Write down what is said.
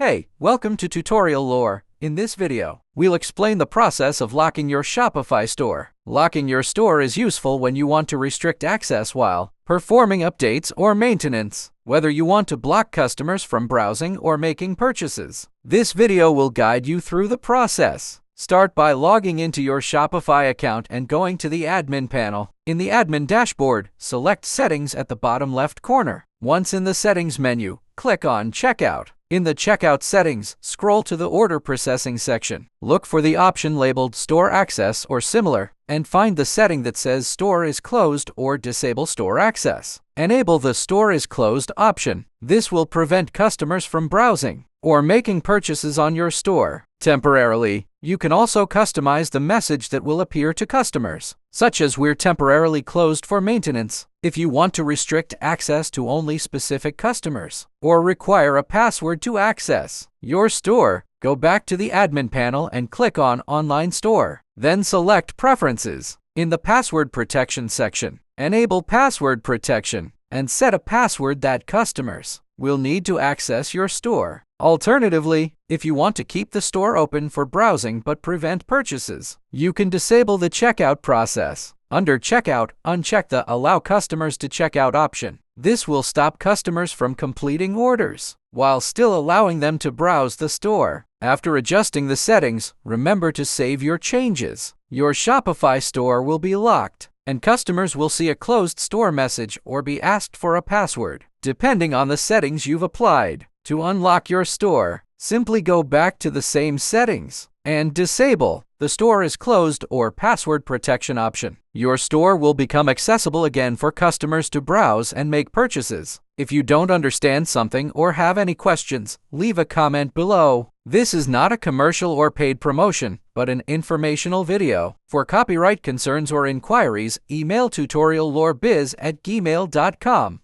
Hey, welcome to Tutorial Lore. In this video, we'll explain the process of locking your Shopify store. Locking your store is useful when you want to restrict access while performing updates or maintenance, whether you want to block customers from browsing or making purchases. This video will guide you through the process. Start by logging into your Shopify account and going to the admin panel. In the admin dashboard, select Settings at the bottom left corner. Once in the Settings menu, click on Checkout. In the Checkout settings, scroll to the Order Processing section. Look for the option labeled Store Access or similar, and find the setting that says Store is Closed or Disable Store Access. Enable the Store is Closed option. This will prevent customers from browsing or making purchases on your store temporarily. You can also customize the message that will appear to customers, such as "We're temporarily closed for maintenance," if you want to restrict access to only specific customers or require a password to access your store. Go back to the admin panel and click on Online Store. Then select Preferences. In the Password Protection section, enable password protection and set a password that customers will need to access your store. Alternatively, if you want to keep the store open for browsing but prevent purchases, you can disable the checkout process. Under Checkout, uncheck the Allow Customers to Checkout option. This will stop customers from completing orders, while still allowing them to browse the store. After adjusting the settings, remember to save your changes. Your Shopify store will be locked, and customers will see a closed store message or be asked for a password, depending on the settings you've applied. To unlock your store, simply go back to the same settings and disable the Store is Closed or Password Protection option. Your store will become accessible again for customers to browse and make purchases. If you don't understand something or have any questions, leave a comment below. This is not a commercial or paid promotion, but an informational video. For copyright concerns or inquiries, email tutoriallorebiz@gmail.com.